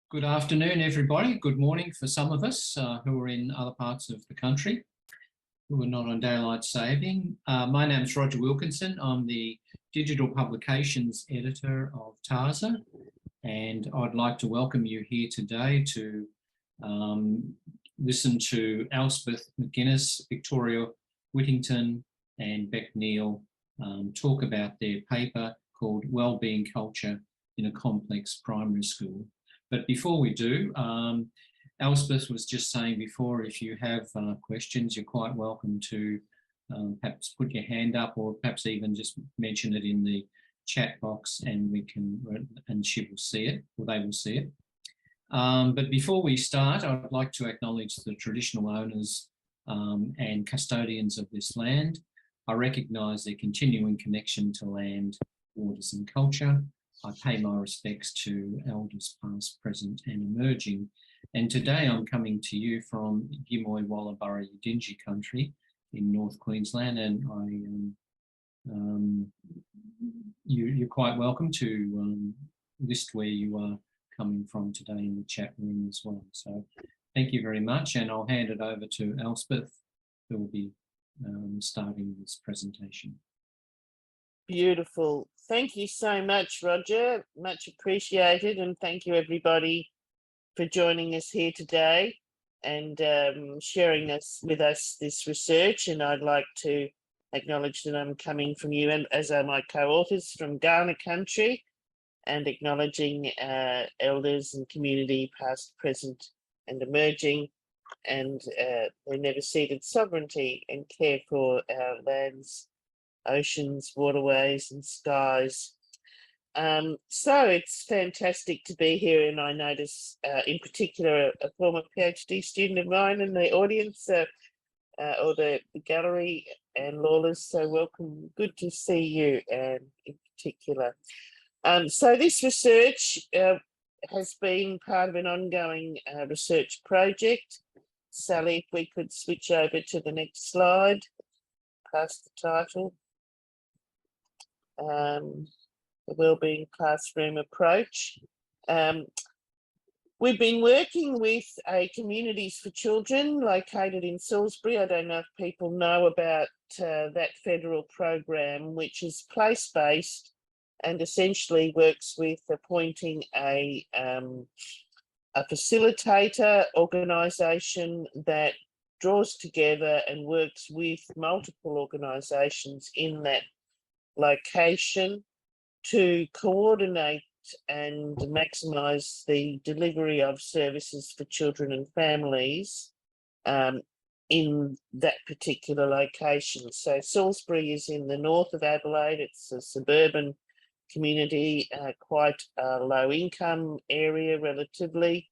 Good afternoon, everybody. Good morning for some of us who are in other parts of the country who are not on daylight saving. My name is Roger Wilkinson. I'm the Digital Publications Editor of TASA, and I'd like to welcome you here today to listen to Elspeth, McInnes, Victoria Whitington and Neill talk about their paper called Wellbeing Culture in a Complex Primary School. But before we do, Elspeth was just saying before, if you have questions, you're quite welcome to perhaps put your hand up or perhaps even just mention it in the chat box and she will see it, or they will see it. But before we start, I'd like to acknowledge the traditional owners and custodians of this land. I recognise their continuing connection to land, waters and culture. I pay my respects to elders past, present and emerging. And today I'm coming to you from Gimoy Wallaburra Yidinji country in North Queensland, and you're quite welcome to list where you are coming from today in the chat room as well. So thank you very much, and I'll hand it over to Elspeth, who will be starting this presentation. Beautiful. Thank you so much, Roger. Much appreciated, and thank you everybody for joining us here today and sharing with us this research. And I'd like to acknowledge that I'm coming from you, and as are my co-authors, from Ghana country, and acknowledging elders and community past, present and emerging, and their never ceded sovereignty and care for our lands, oceans, waterways and skies. So it's fantastic to be here, and I notice in particular a former PhD student of mine in the audience or the gallery, and Lawless, so welcome, good to see you in particular. So this research has been part of an ongoing research project. Sally, if we could switch over to the next slide, past the title. The Wellbeing Classroom Approach. We've been working with a Communities for Children located in Salisbury. I don't know if people know about that federal program, which is place-based and essentially works with appointing a facilitator organisation that draws together and works with multiple organisations in that location to coordinate and maximise the delivery of services for children and families in that particular location. So Salisbury is in the north of Adelaide. It's a suburban community, quite a low income area relatively.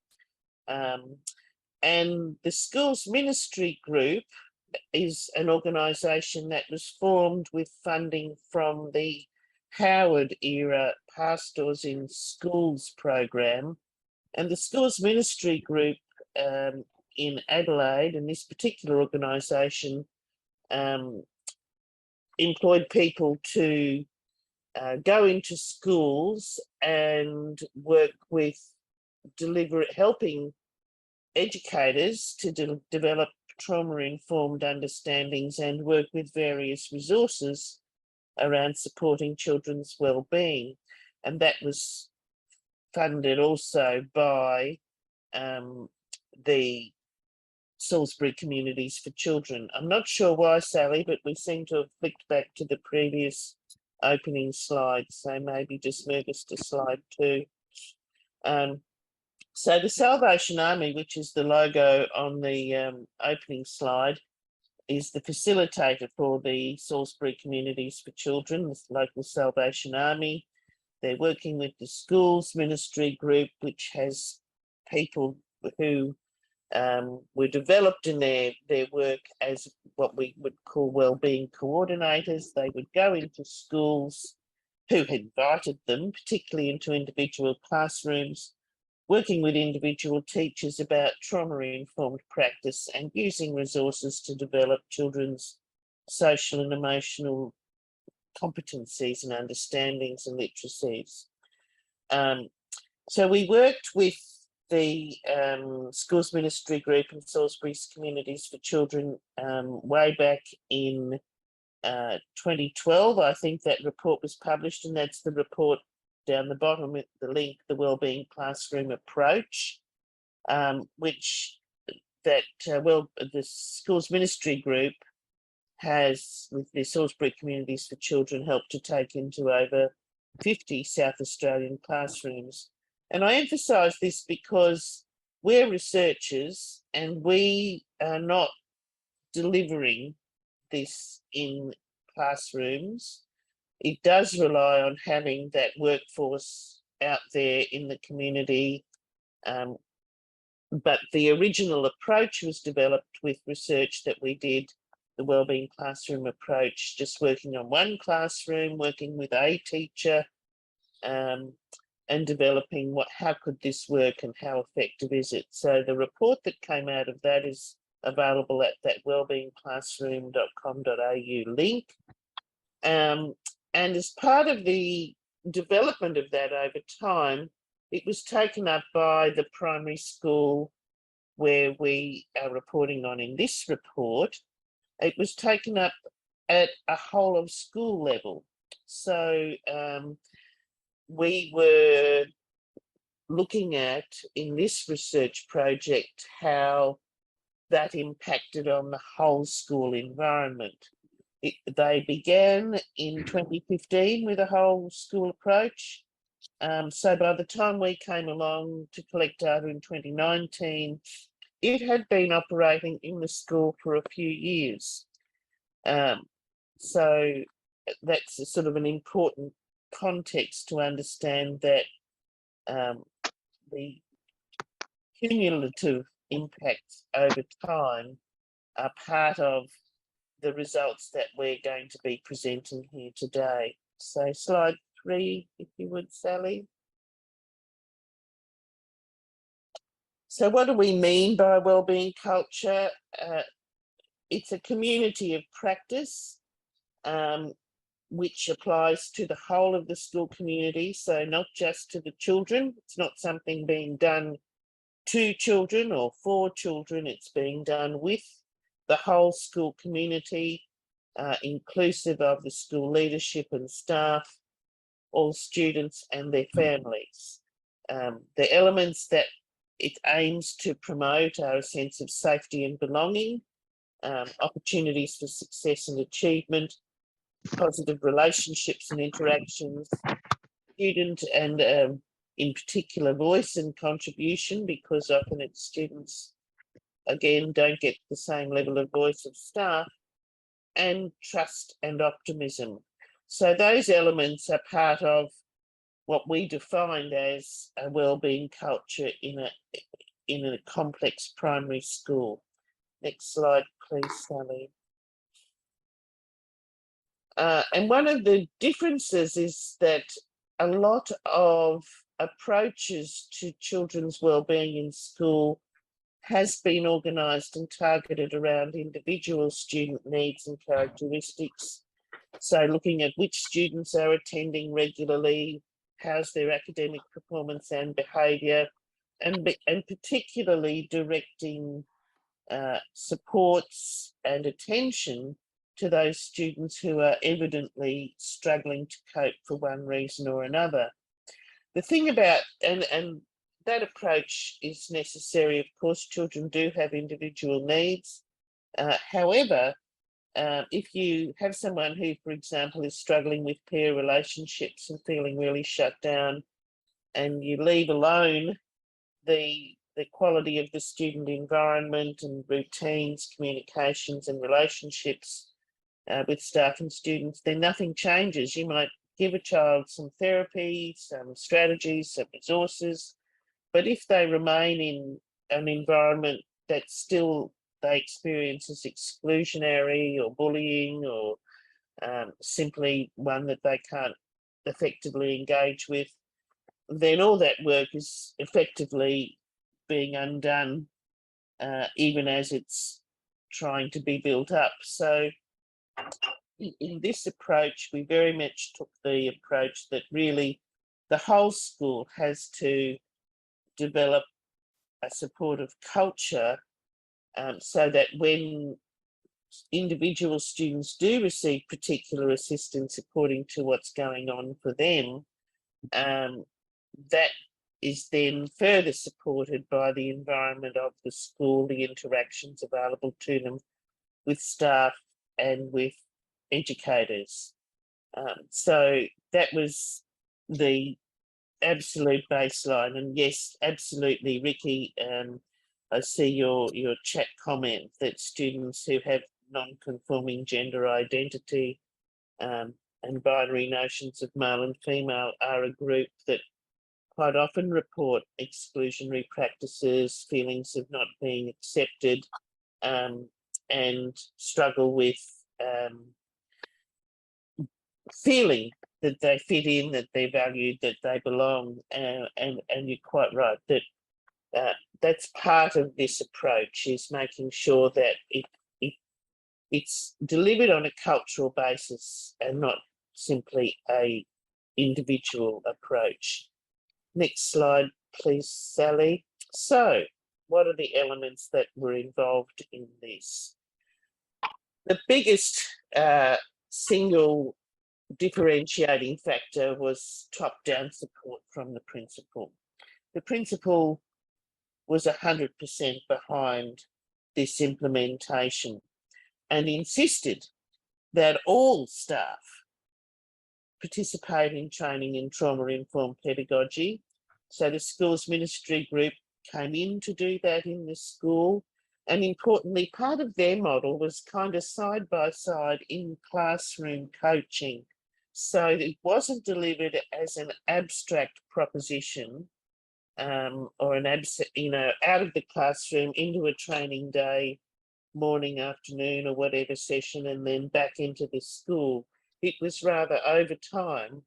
And the Schools Ministry Group is an organisation that was formed with funding from the Howard era Pastors in Schools program. And the Schools Ministry Group in Adelaide, and this particular organisation employed people to go into schools and work with helping educators to develop trauma-informed understandings and work with various resources around supporting children's well-being. And that was funded also by the Salisbury Communities for Children. I'm not sure why, Sally, but we seem to have flicked back to the previous opening slide, so maybe just move us to slide 2. So the Salvation Army, which is the logo on the opening slide, is the facilitator for the Salisbury Communities for Children, the local Salvation Army. They're working with the Schools Ministry Group, which has people who were developed in their work as what we would call wellbeing coordinators. They would go into schools who had invited them, particularly into individual classrooms, working with individual teachers about trauma-informed practice and using resources to develop children's social and emotional competencies and understandings and literacies. So we worked with the Schools Ministry Group and Salisbury's Communities for Children way back in 2012. I think that report was published, and that's the report down the bottom with the link, the Wellbeing Classroom Approach, which the Schools Ministry Group has, with the Salisbury Communities for Children, helped to take into over 50 South Australian classrooms. And I emphasise this because we're researchers and we are not delivering this in classrooms. It does rely on having that workforce out there in the community. But the original approach was developed with research that we did, the Wellbeing Classroom Approach, just working on one classroom, working with a teacher, and developing how could this work and how effective is it. So the report that came out of that is available at that wellbeingclassroom.com.au link. And as part of the development of that over time, it was taken up by the primary school where we are reporting on in this report. It was taken up at a whole of school level. So we were looking at, in this research project, how that impacted on the whole school environment. They began in 2015 with a whole school approach. So by the time we came along to collect data in 2019, it had been operating in the school for a few years. So that's a sort of an important context to understand that the cumulative impacts over time are part of the results that we're going to be presenting here today. So slide 3, if you would, Sally. So what do we mean by wellbeing culture? It's a community of practice which applies to the whole of the school community, so not just to the children. It's not something being done to children or for children, it's being done with the whole school community, inclusive of the school leadership and staff, all students and their families. The elements that it aims to promote are a sense of safety and belonging, opportunities for success and achievement, positive relationships and interactions, student and in particular voice and contribution, because often it's students, again, don't get the same level of voice of staff, and trust and optimism. So those elements are part of what we defined as a wellbeing culture in a complex primary school. Next slide, please, Sally. And one of the differences is that a lot of approaches to children's wellbeing in school has been organised and targeted around individual student needs and characteristics. So looking at which students are attending regularly, how's their academic performance and behaviour, and particularly directing supports and attention to those students who are evidently struggling to cope for one reason or another. The thing about, and that approach is necessary, of course, children do have individual needs. However, if you have someone who, for example, is struggling with peer relationships and feeling really shut down, and you leave alone the quality of the student environment and routines, communications and relationships with staff and students, then nothing changes. You might give a child some therapy, some strategies, some resources, but if they remain in an environment that still they experience as exclusionary or bullying, or simply one that they can't effectively engage with, then all that work is effectively being undone, even as it's trying to be built up. So in this approach, we very much took the approach that really the whole school has to develop a supportive culture, so that when individual students do receive particular assistance according to what's going on for them, that is then further supported by the environment of the school, the interactions available to them with staff and with educators. So that was the absolute baseline. And yes, absolutely, Ricky, I see your chat comment that students who have non-conforming gender identity and binary notions of male and female are a group that quite often report exclusionary practices, feelings of not being accepted, and struggle with feeling that they fit in, that they're valued, that they belong. And you're quite right that that's part of this approach, is making sure that it's delivered on a cultural basis and not simply a individual approach. Next slide, please, Sally. So, what are the elements that were involved in this? The biggest single differentiating factor was top-down support from the principal. The principal was 100% behind this implementation and insisted that all staff participate in training in trauma-informed pedagogy. So the school's ministry group came in to do that in the school. And importantly, part of their model was kind of side by side in classroom coaching. So it wasn't delivered as an abstract proposition or an out of the classroom into a training day, morning, afternoon, or whatever session, and then back into the school. It was rather over time,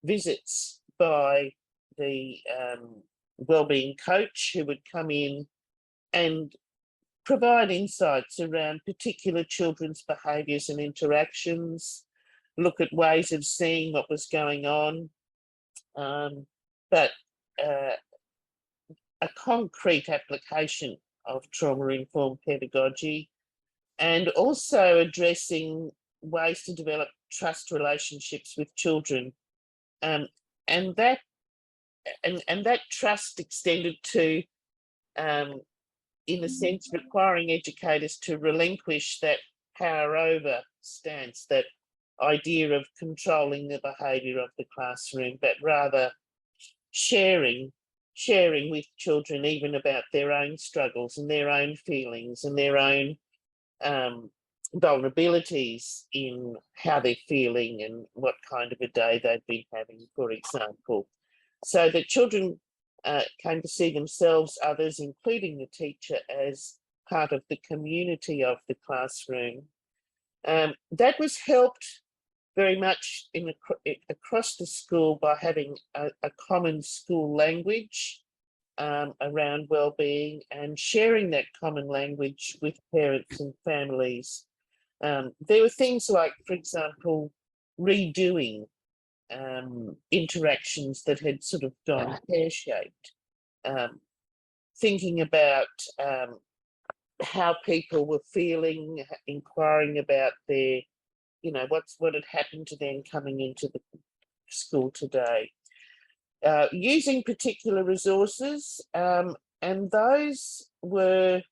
visits by the wellbeing coach who would come in and provide insights around particular children's behaviours and interactions, look at ways of seeing what was going on, but a concrete application of trauma-informed pedagogy, and also addressing ways to develop trust relationships with children, and that trust extended to, in a sense, requiring educators to relinquish that power over stance, that idea of controlling the behaviour of the classroom, but rather sharing with children even about their own struggles and their own feelings and their own vulnerabilities in how they're feeling and what kind of a day they've been having, for example. So that children came to see themselves, others, including the teacher, as part of the community of the classroom. That was helped very much across the school by having a common school language around wellbeing and sharing that common language with parents and families. There were things like, for example, redoing interactions that had sort of gone pear-shaped, thinking about how people were feeling, inquiring about their, what had happened to them coming into the school today, using particular resources, and those were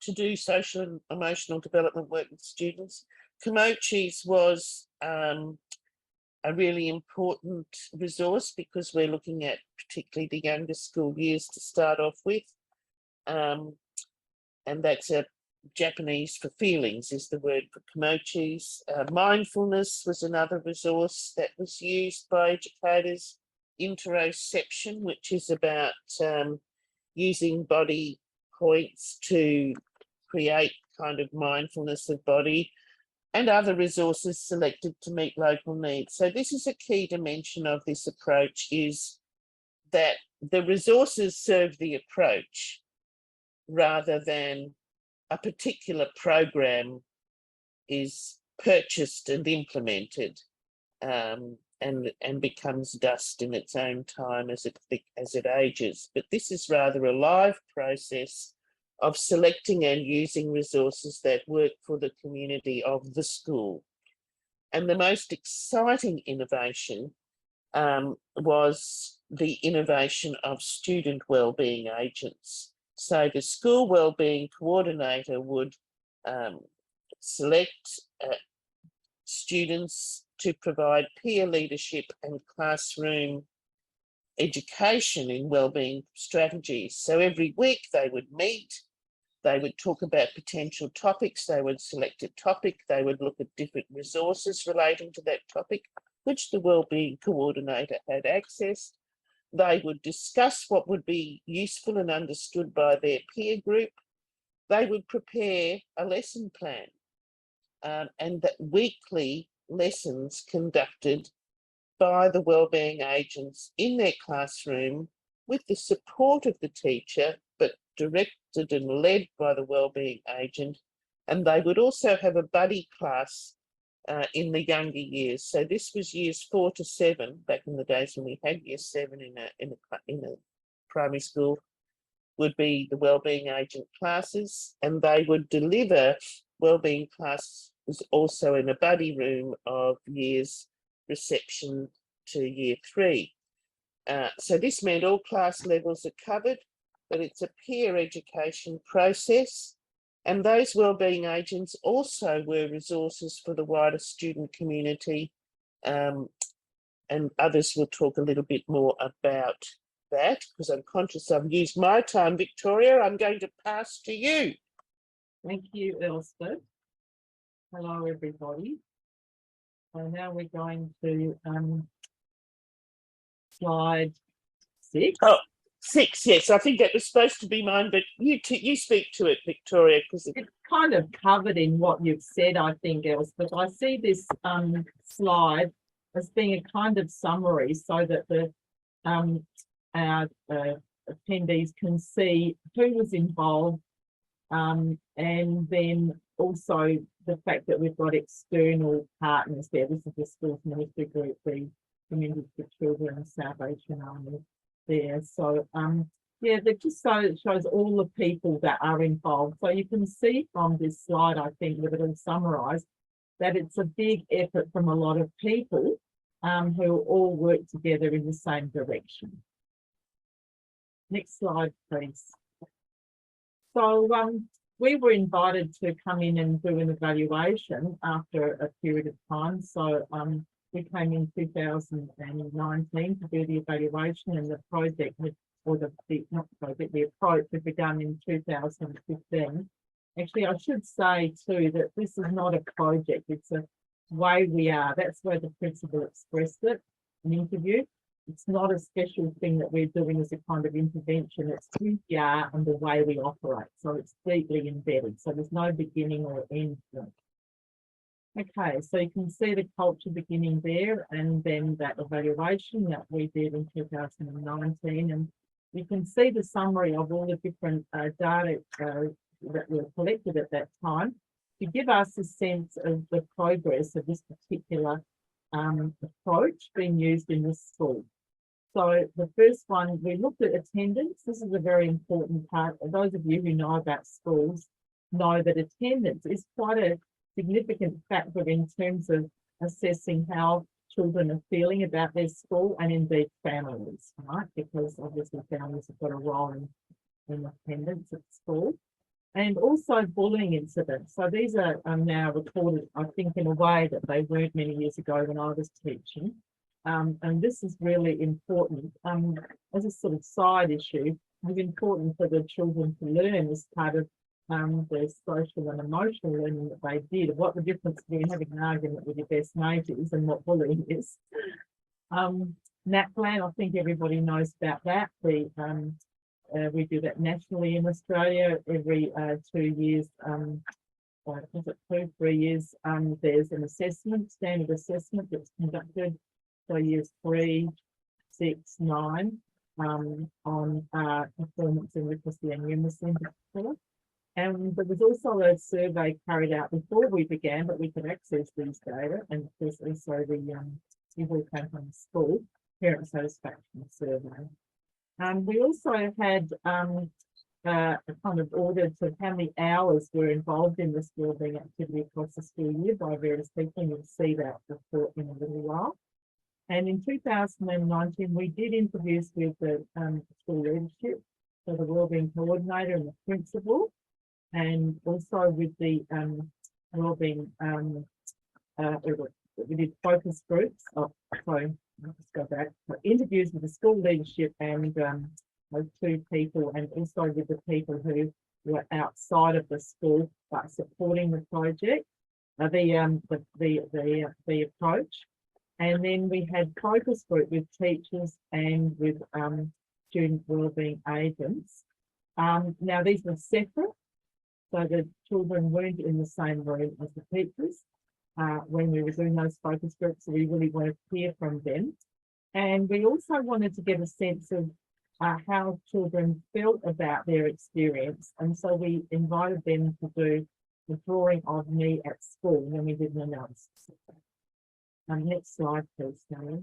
to do social and emotional development work with students. Komochi's was a really important resource because we're looking at particularly the younger school years to start off with, and that's a Japanese for feelings is the word for Komochi's. Mindfulness was another resource that was used by educators. Interoception, which is about using body points to create kind of mindfulness of body, and other resources selected to meet local needs. So this is a key dimension of this approach, is that the resources serve the approach rather than a particular program is purchased and implemented. and becomes dust in its own time as it ages. But this is rather a live process of selecting and using resources that work for the community of the school. And the most exciting innovation was the innovation of student wellbeing agents. So the school wellbeing coordinator would select students to provide peer leadership and classroom education in wellbeing strategies. So every week they would meet, they would talk about potential topics, they would select a topic, they would look at different resources relating to that topic, which the wellbeing coordinator had access. They would discuss what would be useful and understood by their peer group. They would prepare a lesson plan, and that weekly lessons conducted by the wellbeing agents in their classroom with the support of the teacher, but directed and led by the wellbeing agent. And they would also have a buddy class in the younger years. So this was years 4 to 7, back in the days when we had year 7 in a primary school, would be the wellbeing agent classes, and they would deliver wellbeing classes also in a buddy room of years reception to year 3. So this meant all class levels are covered, but it's a peer education process. And those wellbeing agents also were resources for the wider student community. And others will talk a little bit more about that, because I'm conscious I've used my time. Victoria, I'm going to pass to you. Thank you, Elspeth. Hello, everybody. So now we're going to slide 6. Oh, 6, yes. I think that was supposed to be mine, but you speak to it, Victoria, because it's kind of covered in what you've said, I think, Elspeth. I see this slide as being a kind of summary so that the our attendees can see who was involved, and then also the fact that we've got external partners there. This is the Schools Ministry Group, the Community for Children and Salvation Army there. So yeah, that just shows all the people that are involved. So you can see from this slide, I think, with it all summarised, that it's a big effort from a lot of people who all work together in the same direction. Next slide, please. So we were invited to come in and do an evaluation after a period of time. So we came in 2019 to do the evaluation, and the project had, or the approach had begun in 2015. Actually, I should say too that this is not a project, it's a way we are. That's where the principal expressed it, an interview. It's not a special thing that we're doing as a kind of intervention. It's who we are and the way we operate. So it's deeply embedded. So there's no beginning or end point. Okay, so you can see the culture beginning there, and then that evaluation that we did in 2019. And you can see the summary of all the different data that were collected at that time to give us a sense of the progress of this particular approach being used in the school. So the first one, we looked at attendance. This is a very important part. Those of you who know about schools know that attendance is quite a significant factor in terms of assessing how children are feeling about their school, and indeed families, right? Because obviously families have got a role in attendance at school. And also bullying incidents. So these are now recorded, I think, in a way that they weren't many years ago when I was teaching. And this is really important. As a sort of side issue, it's important for the children to learn as part of their social and emotional learning that they did, what the difference between having an argument with your best mate is and what bullying is. NAPLAN, I think everybody knows about that. We do that nationally in Australia every 2 years, or is it 2, 3 years, there's an assessment, standard assessment that's conducted for years 3, 6, 9 on performance in literacy and numeracy in particular. And there was also a survey carried out before we began, but we could access these data, and there's also the we all came from the school, parent satisfaction survey. We also had a kind of audit of how many hours were involved in this wellbeing activity across the school year by various people, and you'll see that report in a little while. And in 2019, we did interviews with the school leadership, so the wellbeing coordinator and the principal, and also with the wellbeing, we did focus groups. Oh, sorry, I'll just go back. So interviews with the school leadership and those two people, and also with the people who were outside of the school but supporting the project, the approach. And then we had focus group with teachers and with student wellbeing agents. Now these were separate, so the children weren't in the same room as the teachers when we were doing those focus groups. So we really wanted to hear from them. And we also wanted to get a sense of how children felt about their experience. And so we invited them to do the drawing of me at school when we did an analysis. Next slide, please, Sally.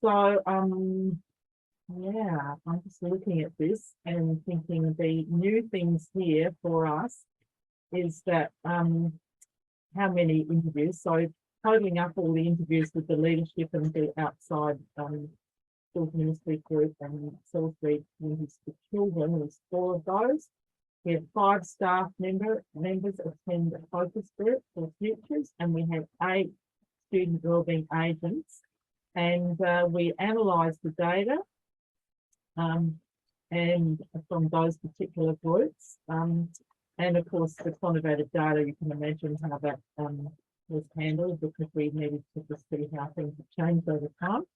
So, yeah, I'm just looking at this and thinking the new things here for us is that how many interviews. So totaling up all the interviews with the leadership and the outside school ministry group and Salisbury communities for children, there's 4 of those. We had 5 staff members attend a focus group for futures, and we had 8 student wellbeing agents. And we analysed the data and from those particular groups. And of course, the quantitative data, you can imagine how that was handled, because we needed to just see how things have changed over time.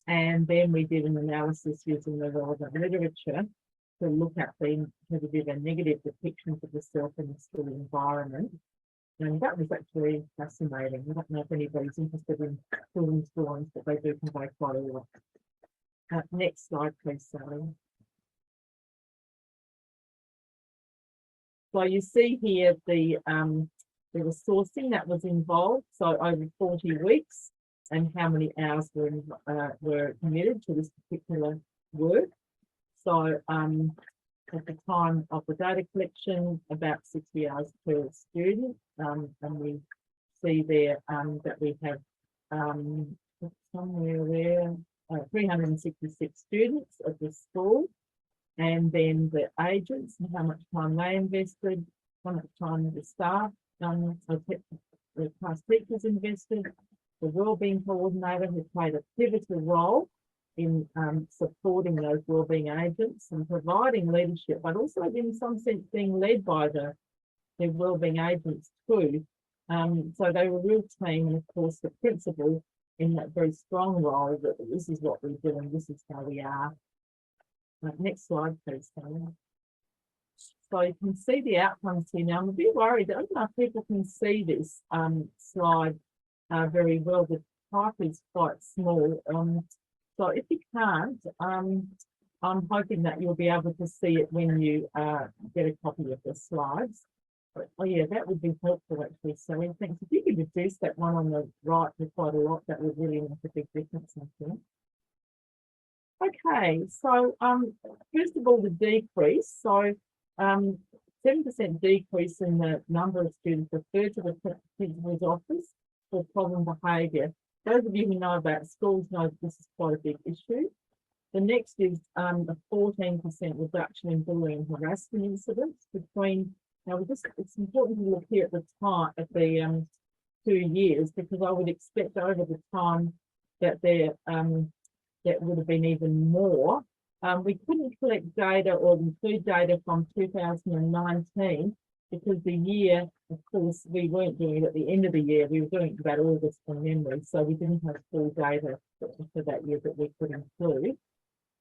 And then we did an analysis using the relevant literature to look at the positive and negative depictions of the self in the school environment. And that was actually fascinating. I don't know if anybody's interested in children's drawings, but they do convey quite a lot. Next slide, please, Sally. So you see here the resourcing that was involved, so over 40 weeks, and how many hours were committed to this particular work. So at the time of the data collection, about 60 hours per student, and we see there that we have somewhere there 366 students at the school, and then the agents and how much time they invested, how much time the staff, the class teachers invested, the wellbeing coordinator who played a pivotal role in supporting those wellbeing agents and providing leadership, but also in some sense being led by the wellbeing agents too. So they were a real team, and of course the principal in that very strong role that this is what we do and this is how we are. Next slide, please, Sally. So you can see the outcomes here. Now I'm a bit worried. I don't know if people can see this slide very well. The type is quite small. So if you can't, I'm hoping that you'll be able to see it when you get a copy of the slides. But, oh yeah, that would be helpful actually. So thanks. If you could reduce that one on the right to quite a lot, that would really make a big difference, I think. Okay, so first of all, the decrease. So 7% decrease in the number of students referred to the principal's office for problem behaviour. Those of you who know about schools know that this is quite a big issue. The next is a 14% reduction in bullying and harassment incidents between. Now, it's important to look here at the time at the 2 years, because I would expect over the time that there that would have been even more. We couldn't collect data or include data from 2019 because the year, of course, we weren't doing it at the end of the year. We were doing it about August from memory, so we didn't have full data for that year that we could include.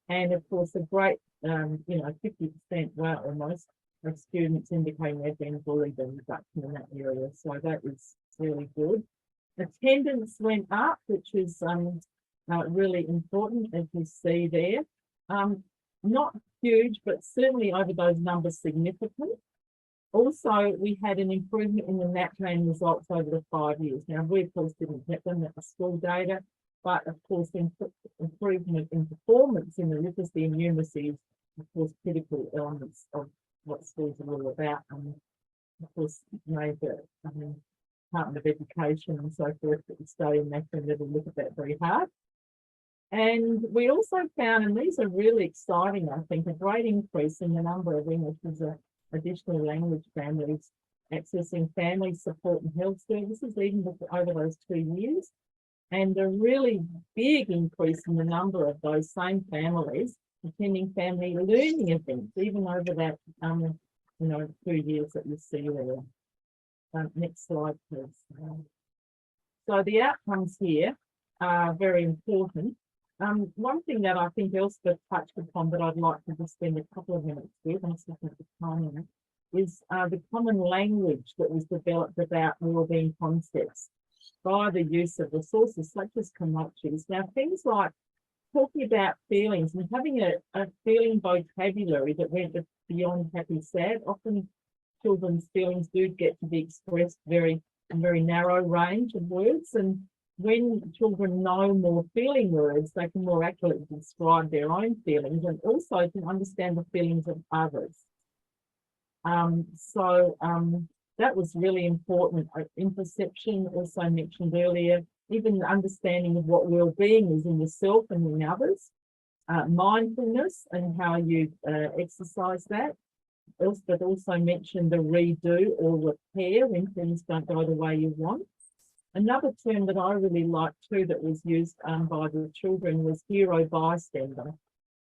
And of course, a great, 50%, well, almost, of students indicating they've been bullied and reduction in that area. So that is really good. Attendance went up, which is really important, as you see there. Not huge, but certainly over those numbers significant. Also, we had an improvement in the NAPLAN results over the 5 years. Now, we of course didn't get them at the school data, but of course, improvement in performance in the literacy and numeracy is, of course, critical elements of what schools are all about. And of course, made the Department of Education and so forth that we study in NAPLAN level look at that very hard. And we also found, and these are really exciting, I think, a great increase in the number of English as an additional language families accessing family support and health services even over those 2 years. And a really big increase in the number of those same families attending family learning events, even over that, 2 years that you see there. Next slide, please. So the outcomes here are very important. One thing that I think Elspeth touched upon that I'd like to just spend a couple of minutes with, I'm just looking at the timing, is the common language that was developed about wellbeing concepts by the use of resources such as commodities. Now, things like talking about feelings and having a feeling vocabulary that went beyond happy, sad. Often children's feelings do get to be expressed in very narrow range of words, and when children know more feeling words, they can more accurately describe their own feelings and also can understand the feelings of others. That was really important. Interception, also mentioned earlier, even the understanding of what well-being is in yourself and in others. Mindfulness and how you exercise that. Elspeth also mentioned the redo or repair when things don't go the way you want. Another term that I really liked too that was used by the children was hero bystander.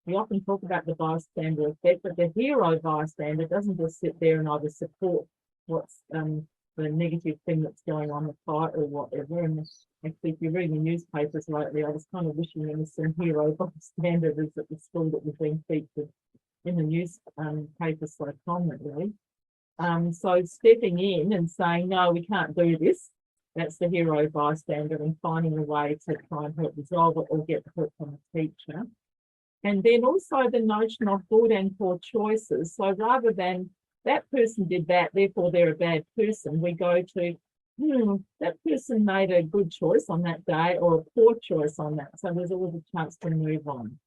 We often talk about the bystander effect, but the hero bystander doesn't just sit there and either support what's the negative thing that's going on, the fight or whatever. And actually, if you're reading the newspapers lately, I was kind of wishing there was some hero bystanders at the school that was being featured in the newspapers so prominently. So stepping in and saying, no, we can't do this. That's the hero bystander, and finding a way to try and help resolve it or get help from the teacher. And then also the notion of good and poor choices. So rather than that person did that, therefore they're a bad person, we go to, that person made a good choice on that day or a poor choice on that. So there's always a chance to move on.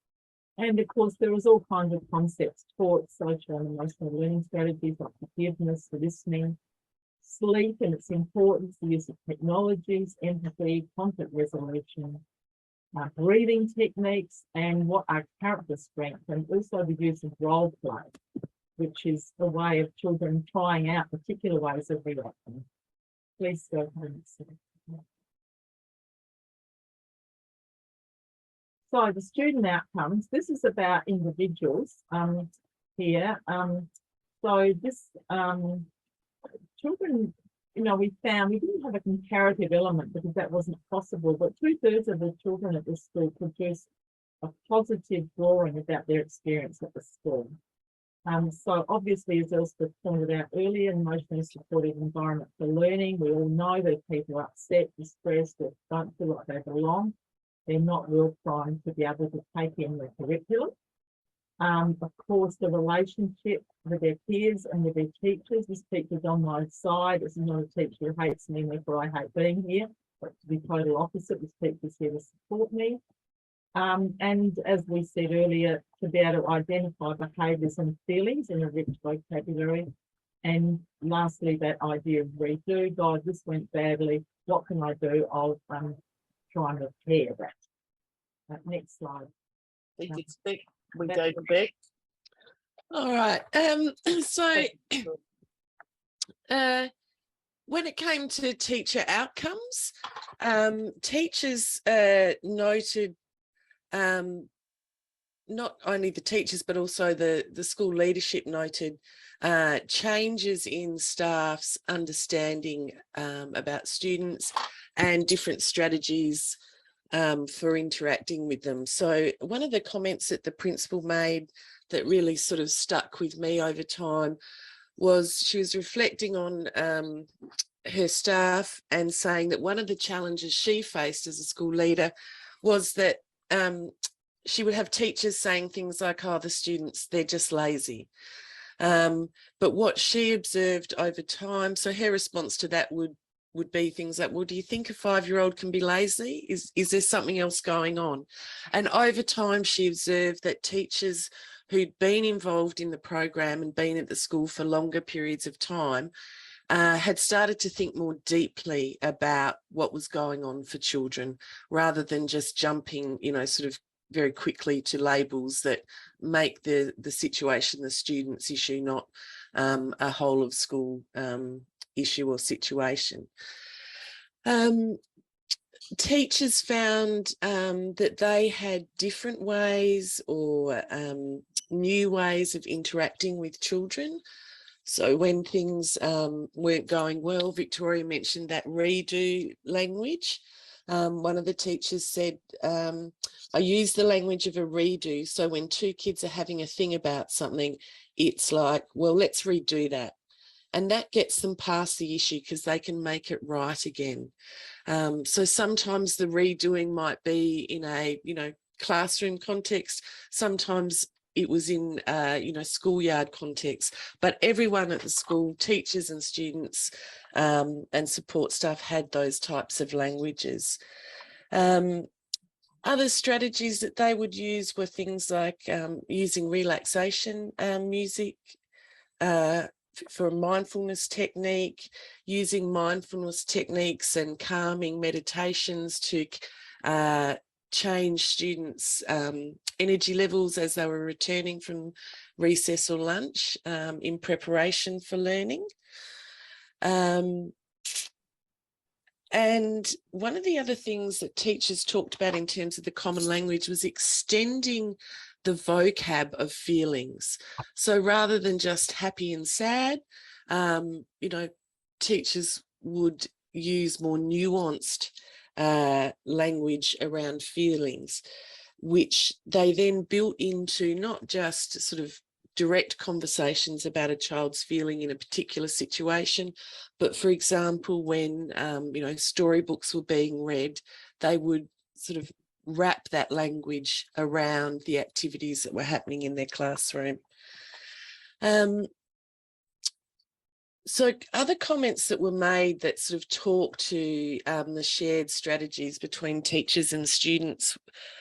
And of course, there was all kinds of concepts taught, social and emotional learning strategies like forgiveness, listening, sleep and its importance, the use of technologies, empathy, conflict resolution, breathing techniques, and what are character strengths, and also the use of role play, which is a way of children trying out particular ways of reacting. Please go to the next slide. So the student outcomes, this is about individuals here. So this children, we found we didn't have a comparative element because that wasn't possible, but 2/3 of the children at this school produced a positive drawing about their experience at the school. So obviously, as Elspeth pointed out earlier, an emotionally supportive environment for learning. We all know that if people are upset, distressed, or don't feel like they belong, they're not real primed to be able to take in the curriculum. Of course, the relationship with their peers and with their teachers. This teacher's on my side. This is not a teacher who hates me, therefore I hate being here. But to be total opposite, this teacher's here to support me. And as we said earlier, to be able to identify behaviours and feelings in a rich vocabulary. And lastly, that idea of redo. God, this went badly. What can I do? I'll try and repair that. Next slide. We go to Beck. All right. So when it came to teacher outcomes, teachers noted, not only the teachers, but also the school leadership noted changes in staff's understanding about students and different strategies for interacting with them. So one of the comments that the principal made that really sort of stuck with me over time was she was reflecting on her staff and saying that one of the challenges she faced as a school leader was that she would have teachers saying things like, oh, the students, they're just lazy. But what she observed over time, so her response to that would be things like, well, do you think a 5-year-old can be lazy? Is there something else going on? And over time, she observed that teachers who'd been involved in the program and been at the school for longer periods of time had started to think more deeply about what was going on for children, rather than just jumping, sort of very quickly to labels that make the situation the student's issue, not a whole of school issue or situation. Teachers found that they had different ways or new ways of interacting with children. So when things weren't going well, Victoria mentioned that redo language. One of the teachers said, I use the language of a redo. So when two kids are having a thing about something, it's like, well, let's redo that. And that gets them past the issue because they can make it right again. So sometimes the redoing might be in a, classroom context. Sometimes it was in, schoolyard context, but everyone at the school, teachers and students and support staff had those types of languages. Other strategies that they would use were things like using relaxation music for a mindfulness technique, using mindfulness techniques and calming meditations to change students' energy levels as they were returning from recess or lunch in preparation for learning. And one of the other things that teachers talked about in terms of the common language was extending the vocab of feelings. So rather than just happy and sad, teachers would use more nuanced language around feelings, which they then built into not just sort of direct conversations about a child's feeling in a particular situation, but for example, when storybooks were being read, they would sort of wrap that language around the activities that were happening in their classroom. So other comments that were made that sort of talk to the shared strategies between teachers and students,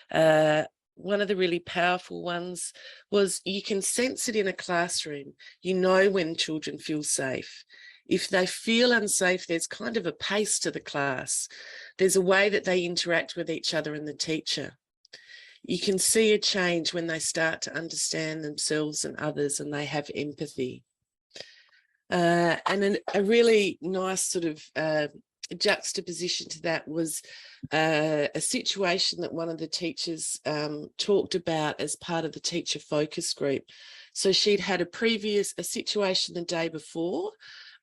one of the really powerful ones was you can sense it in a classroom. You know when children feel safe. If they feel unsafe, there's kind of a pace to the class. There's a way that they interact with each other and the teacher. You can see a change when they start to understand themselves and others and they have empathy. And a really nice sort of juxtaposition to that was a situation that one of the teachers talked about as part of the teacher focus group. So she'd had a situation the day before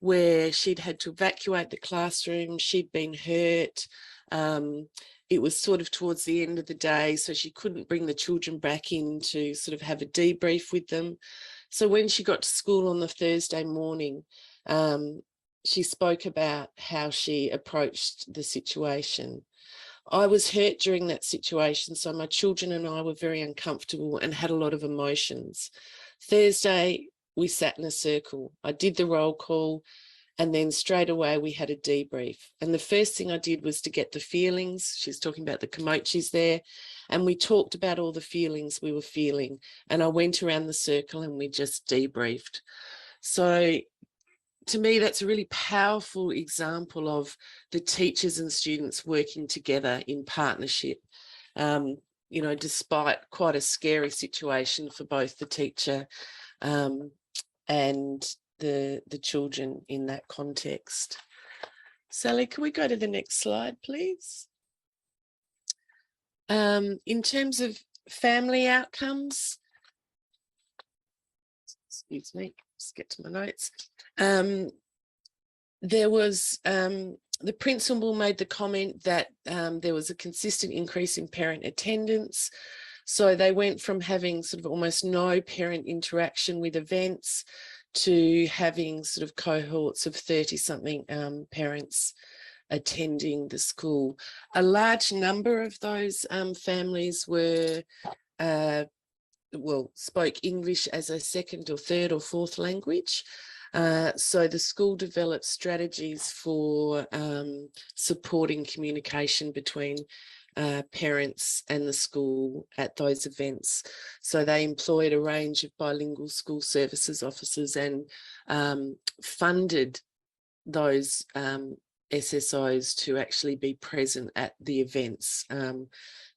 where she'd had to evacuate the classroom, she'd been hurt. It was sort of towards the end of the day, so she couldn't bring the children back in to sort of have a debrief with them. So when she got to school on the Thursday morning, she spoke about how she approached the situation. I was hurt during that situation, so my children and I were very uncomfortable and had a lot of emotions. Thursday, we sat in a circle. I did the roll call, and then straight away we had a debrief. And the first thing I did was to get the feelings. She's talking about the Komochis there. And we talked about all the feelings we were feeling. And I went around the circle and we just debriefed. So to me, that's a really powerful example of the teachers and students working together in partnership, despite quite a scary situation for both the teacher and the children in that context. Sally, can we go to the next slide, please? In terms of family outcomes, excuse me, just get to my notes. There was, the principal made the comment that there was a consistent increase in parent attendance. So they went from having sort of almost no parent interaction with events to having sort of cohorts of 30-something parents attending the school. A large number of those families were spoke English as a second or third or fourth language. So the school developed strategies for supporting communication between parents and the school at those events. So they employed a range of bilingual school services officers and funded those SSOs to actually be present at the events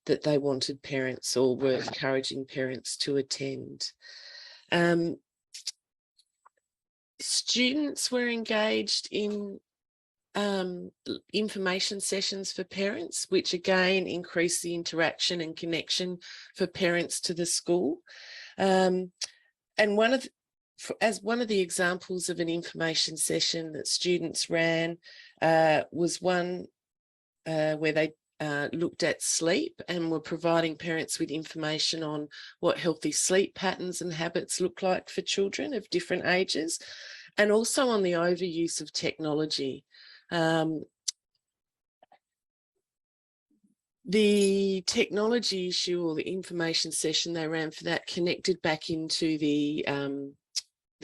that they wanted parents or were encouraging parents to attend. Students were engaged in information sessions for parents, which again increased the interaction and connection for parents to the school. And as one of the examples of an information session that students ran was one where they looked at sleep and were providing parents with information on what healthy sleep patterns and habits look like for children of different ages, and also on the overuse of technology. The technology issue or the information session they ran for that connected back into the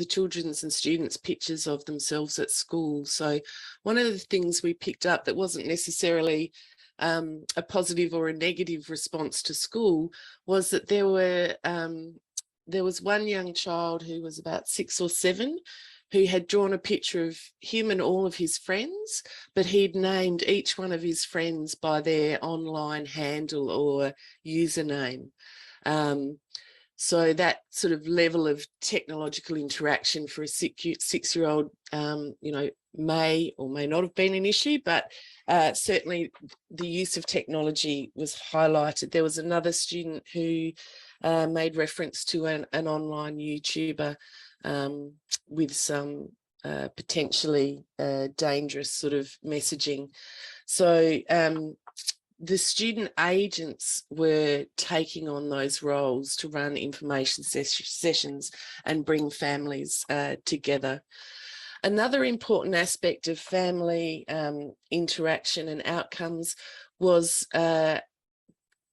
children's and students' pictures of themselves at school. So one of the things we picked up that wasn't necessarily a positive or a negative response to school was that there was one young child who was about 6 or 7 who had drawn a picture of him and all of his friends, but he'd named each one of his friends by their online handle or username. So that sort of level of technological interaction for a 6-year-old, may or may not have been an issue, but certainly the use of technology was highlighted. There was another student who made reference to an online YouTuber with some potentially dangerous sort of messaging. So the student agents were taking on those roles to run information sessions and bring families together. Another important aspect of family interaction and outcomes was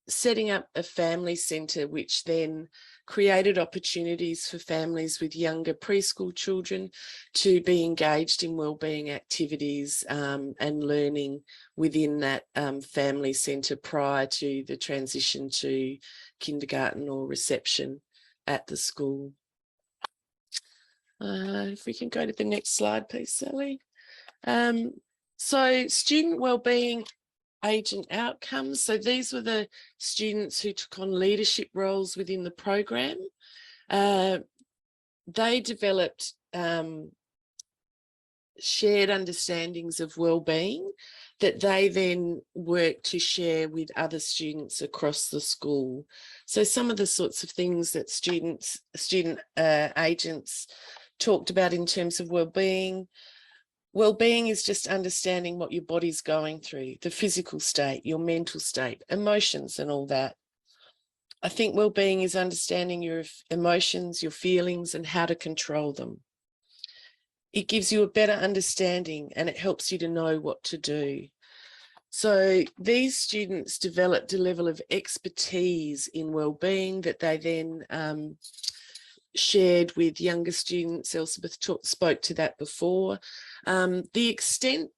setting up a family centre, which then created opportunities for families with younger preschool children to be engaged in wellbeing activities and learning within that family centre prior to the transition to kindergarten or reception at the school. If we can go to the next slide, please, Sally. So student wellbeing agent outcomes. So these were the students who took on leadership roles within the program. They developed shared understandings of wellbeing that they then worked to share with other students across the school. So some of the sorts of things that student agents talked about in terms of wellbeing. Wellbeing is just understanding what your body's going through, the physical state, your mental state, emotions and all that. I think wellbeing is understanding your emotions, your feelings and how to control them. It gives you a better understanding and it helps you to know what to do. So these students developed a level of expertise in wellbeing that they then shared with younger students. Elspeth spoke to that before. The extent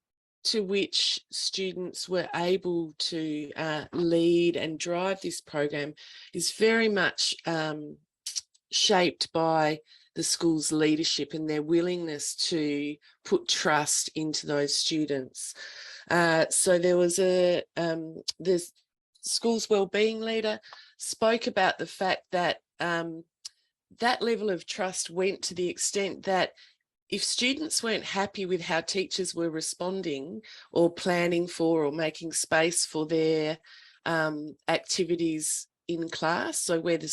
to which students were able to lead and drive this program is very much shaped by the school's leadership and their willingness to put trust into those students. So there was the school's wellbeing leader spoke about the fact that that level of trust went to the extent that if students weren't happy with how teachers were responding or planning for or making space for their activities in class, so where the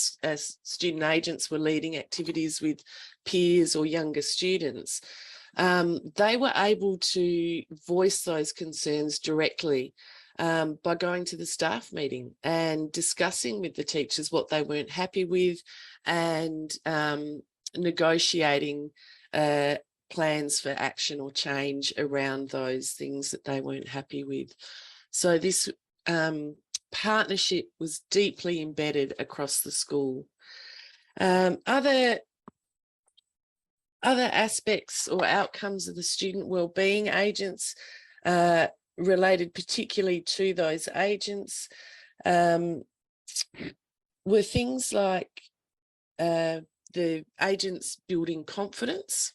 student agents were leading activities with peers or younger students, they were able to voice those concerns directly by going to the staff meeting and discussing with the teachers what they weren't happy with and negotiating plans for action or change around those things that they weren't happy with. So this partnership was deeply embedded across the school. Other aspects or outcomes of the student wellbeing agents related particularly to those agents were things like the agents building confidence.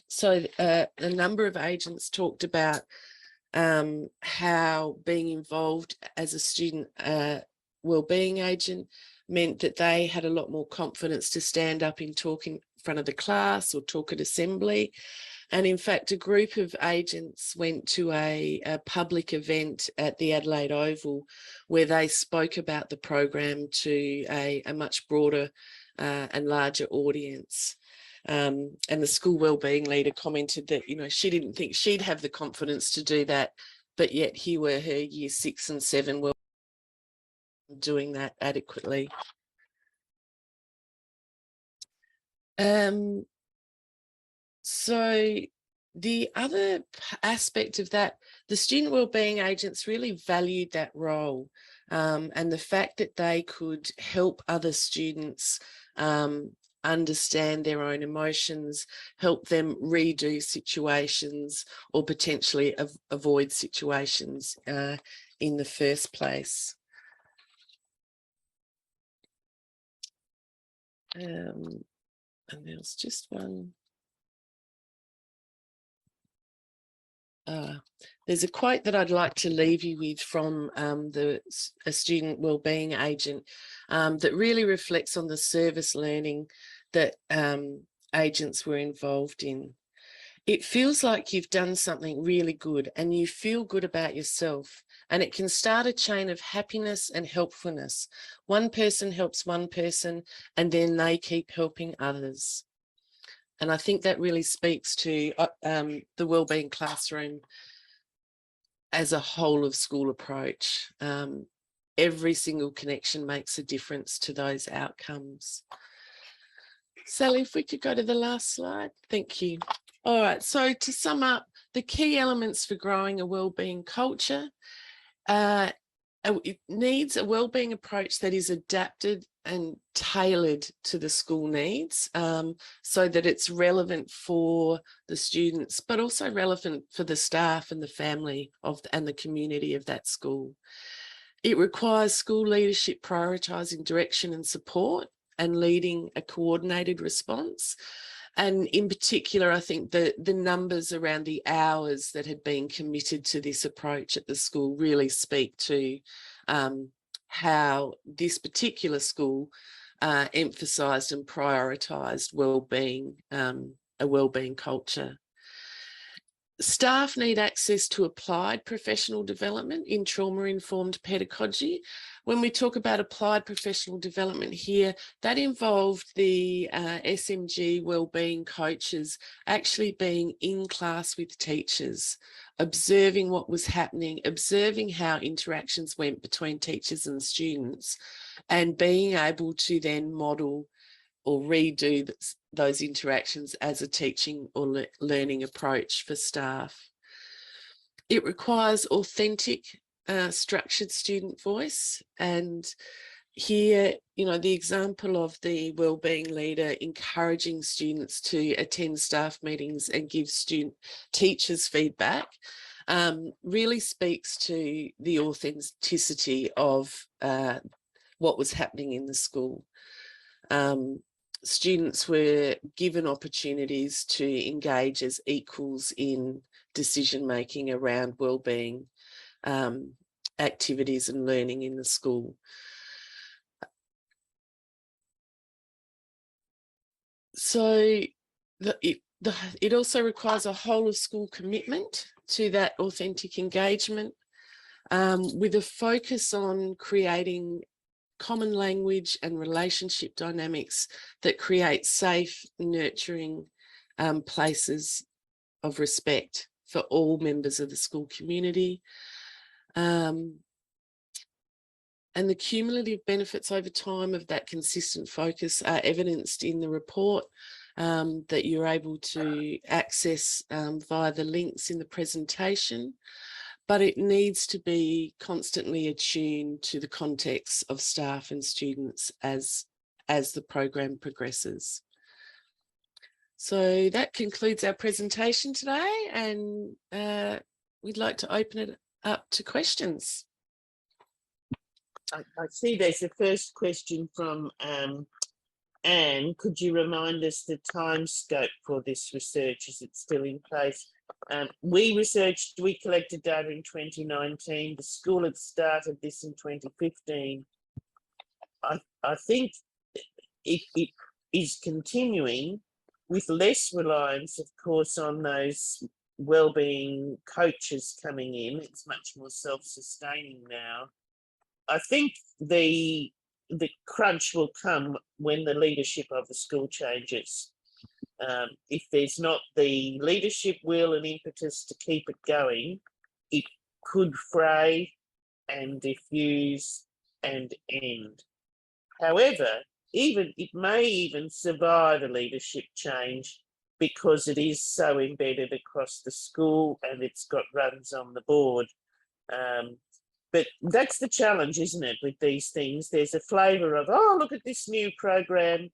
So a number of agents talked about how being involved as a student wellbeing agent meant that they had a lot more confidence to stand up and talk in front of the class or talk at assembly. And in fact, a group of agents went to a public event at the Adelaide Oval where they spoke about the program to a much broader and larger audience. And the school wellbeing leader commented that, you know, she didn't think she'd have the confidence to do that, but yet here were her year 6 and 7 were doing that adequately. So the other aspect of that, the student wellbeing agents really valued that role and the fact that they could help other students understand their own emotions, help them redo situations or potentially avoid situations in the first place. And there's just one. There's a quote that I'd like to leave you with from a student wellbeing agent that really reflects on the service learning that agents were involved in. It feels like you've done something really good and you feel good about yourself, and it can start a chain of happiness and helpfulness. One person helps one person and then they keep helping others. And I think that really speaks to the wellbeing classroom as a whole of school approach. Every single connection makes a difference to those outcomes. Sally, if we could go to the last slide. Thank you. All right, so to sum up, the key elements for growing a wellbeing culture, it needs a wellbeing approach that is adapted and tailored to the school needs so that it's relevant for the students, but also relevant for the staff and the family and the community of that school. It requires school leadership prioritising direction and support and leading a coordinated response. And in particular, I think the numbers around the hours that had been committed to this approach at the school really speak to how this particular school emphasised and prioritised wellbeing, a wellbeing culture. Staff need access to applied professional development in trauma-informed pedagogy. When we talk about applied professional development here, that involved the SMG wellbeing coaches actually being in class with teachers, observing what was happening, observing how interactions went between teachers and students, and being able to then model or redo those interactions as a teaching or learning approach for staff. It requires authentic, structured student voice. And here, you know, the example of the wellbeing leader encouraging students to attend staff meetings and give teachers feedback really speaks to the authenticity of what was happening in the school. Students were given opportunities to engage as equals in decision-making around wellbeing activities and learning in the school. So it also requires a whole of school commitment to that authentic engagement with a focus on creating common language and relationship dynamics that create safe, nurturing places of respect for all members of the school community. And the cumulative benefits over time of that consistent focus are evidenced in the report that you're able to access via the links in the presentation. But it needs to be constantly attuned to the context of staff and students as as the program progresses. So that concludes our presentation today, and we'd like to open it up to questions. I see there's a first question from Anne. Could you remind us the time scope for this research? Is it still in place? We collected data in 2019. The school had started this in 2015. I think it is continuing with less reliance, of course, on those wellbeing coaches coming in. It's much more self-sustaining now. I think the crunch will come when the leadership of the school changes. If there's not the leadership will and impetus to keep it going, it could fray and diffuse and end. However, it may even survive a leadership change because it is so embedded across the school and it's got runs on the board. But that's the challenge, isn't it, with these things? There's a flavour of, oh, look at this new program.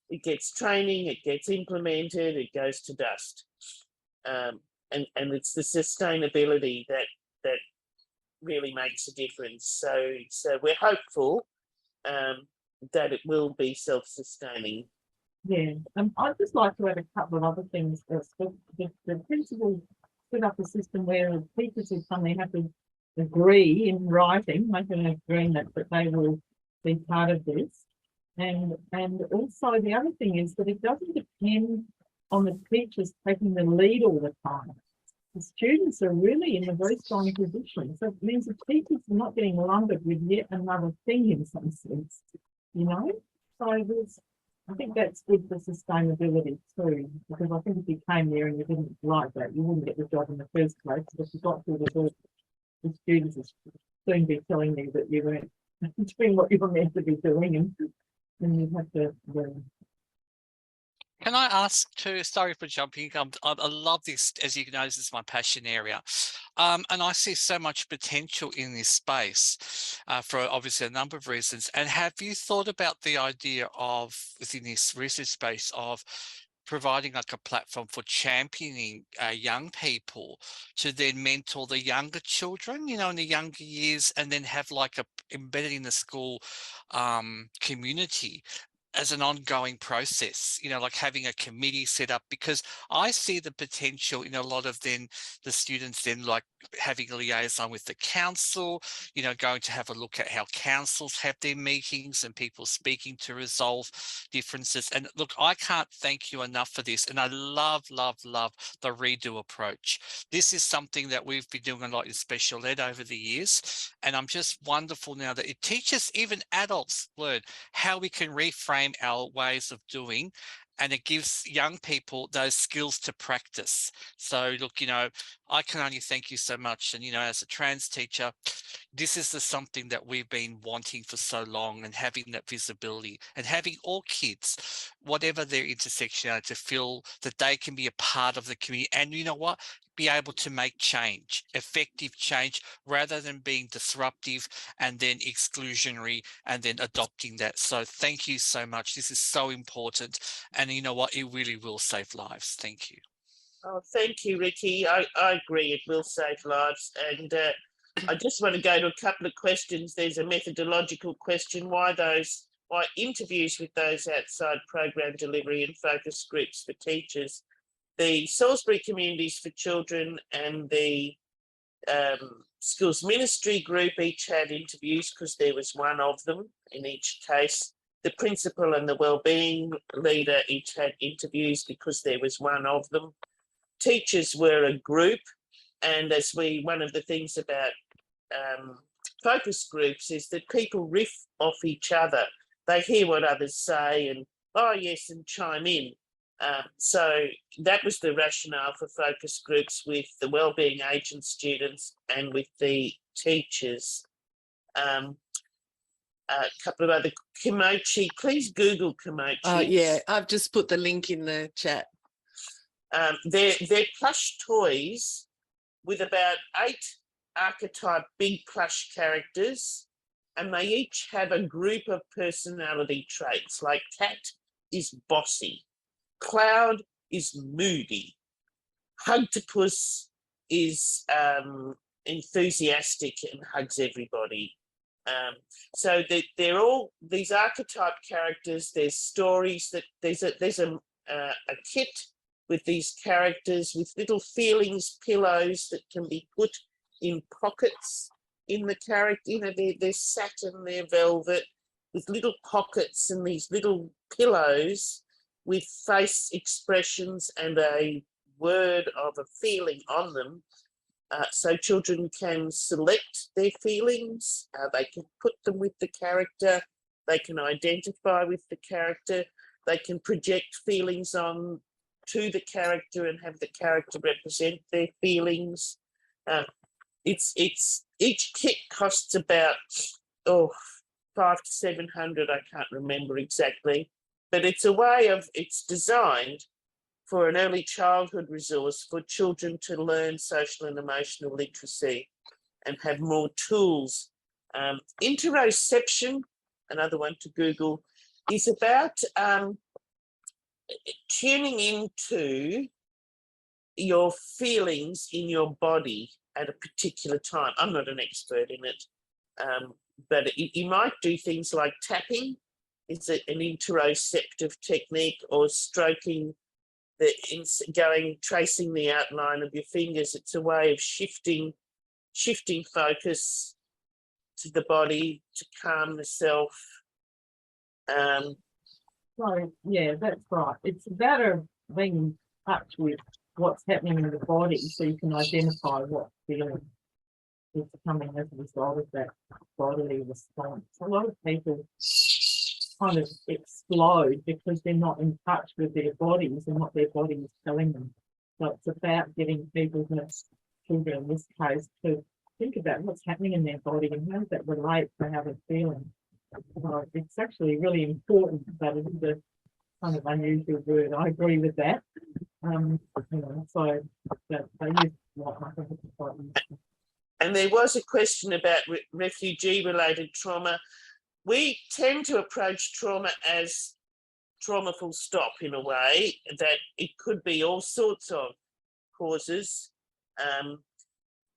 It gets training, it gets implemented, it goes to dust. And it's the sustainability that really makes a difference. So we're hopeful that it will be self-sustaining. Yeah, I'd just like to add a couple of other things. The principal set up a system where teachers would suddenly have to agree in writing, make an agreement that they will be part of this. And also the other thing is that it doesn't depend on the teachers taking the lead all the time. The students are really in a very strong position. So it means the teachers are not getting lumbered with yet another thing in some sense, you know? So I think that's good for sustainability too, because I think if you came there and you didn't like that, you wouldn't get the job in the first place. But if you got through the students will soon be telling me that you weren't doing what you were meant to be doing, and you'd have to learn. Can I ask too, sorry for jumping, I love this, as you know, this is my passion area. And I see so much potential in this space for obviously a number of reasons. And have you thought about the idea of, within this research space, of providing like a platform for championing young people to then mentor the younger children, you know, in the younger years, and then have like embedded in the school community as an ongoing process, you know, like having a committee set up? Because I see the potential in a lot of then the students then like having a liaison with the council, you know, going to have a look at how councils have their meetings and people speaking to resolve differences. And look, I can't thank you enough for this. And I love, love, love the redo approach. This is something that we've been doing a lot in special ed over the years. And I'm just wonderful now that it teaches even adults learn how we can reframe our ways of doing, and it gives young people those skills to practice. So look, you know, I can only thank you so much. And, you know, as a trans teacher, this is something that we've been wanting for so long, and having that visibility and having all kids, whatever their intersectionality, to feel that they can be a part of the community. And you know what? Be able to make change, effective change, rather than being disruptive and then exclusionary and then adopting that. So thank you so much. This is so important. And you know what? It really will save lives. Thank you. Oh, thank you, Ricky. I agree, it will save lives. And I just want to go to a couple of questions. There's a methodological question. Why interviews with those outside program delivery and focus groups for teachers? The Salisbury Communities for Children and the Schools Ministry group each had interviews because there was one of them in each case. The principal and the wellbeing leader each had interviews because there was one of them. Teachers were a group, and one of the things about focus groups is that people riff off each other. They hear what others say and, oh yes, and chime in. So that was the rationale for focus groups with the wellbeing agent students and with the teachers. A couple of other, Kimochi, please Google Kimochi. Yeah, I've just put the link in the chat. They're plush toys with about 8 archetype big plush characters, and they each have a group of personality traits, like cat is bossy, cloud is moody, Hugtopus is enthusiastic and hugs everybody. So they're all these archetype characters. There's stories that there's a kit with these characters with little feelings pillows that can be put in pockets in the character. You know, they're satin, they're velvet with little pockets and these little pillows with face expressions and a word of a feeling on them. So children can select their feelings, they can put them with the character, they can identify with the character, they can project feelings on to the character and have the character represent their feelings. It's each kit costs about 500 to 700, I can't remember exactly, but it's a way of, it's designed for an early childhood resource for children to learn social and emotional literacy and have more tools. Interoception, another one to Google, is about tuning into your feelings in your body at a particular time. I'm not an expert in it, but you might do things like tapping. It's an interoceptive technique, or stroking tracing the outline of your fingers. It's a way of shifting focus to the body to calm the self. So yeah, that's right. It's a matter of being in touch with what's happening in the body, so you can identify what feeling is coming as a result of that bodily response. A lot of people kind of explode because they're not in touch with their bodies and what their body is telling them. So it's about getting people, children in this case, to think about what's happening in their body and how does that relate to how they're feeling. So it's actually really important, but it is a kind of unusual word. I agree with that. So that they use what I think it's quite useful. And there was a question about refugee-related trauma. We tend to approach trauma as trauma full stop, in a way, that it could be all sorts of causes,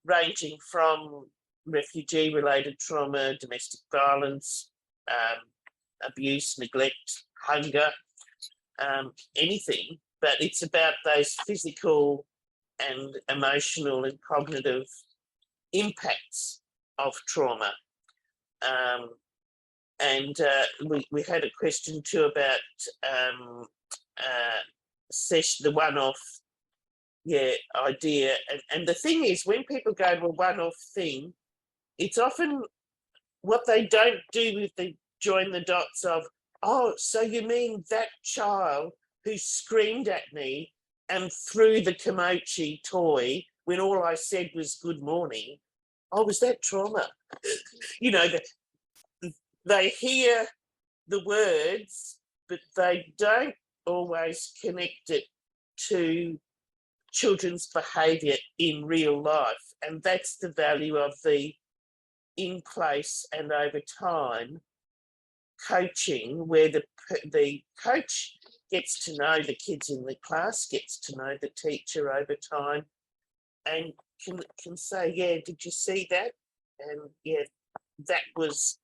ranging from refugee-related trauma, domestic violence, abuse, neglect, hunger, anything, but it's about those physical and emotional and cognitive impacts of trauma. We had a question too about the one-off idea. And the thing is, when people go to a one-off thing, it's often what they don't do with the join the dots of, oh, so you mean that child who screamed at me and threw the Komochi toy when all I said was good morning? Oh, was that trauma? You know, they hear the words, but they don't always connect it to children's behaviour in real life. And that's the value of the in place and over time coaching, where the coach gets to know the kids in the class, gets to know the teacher over time, and can say, yeah, did you see that? And yeah, that was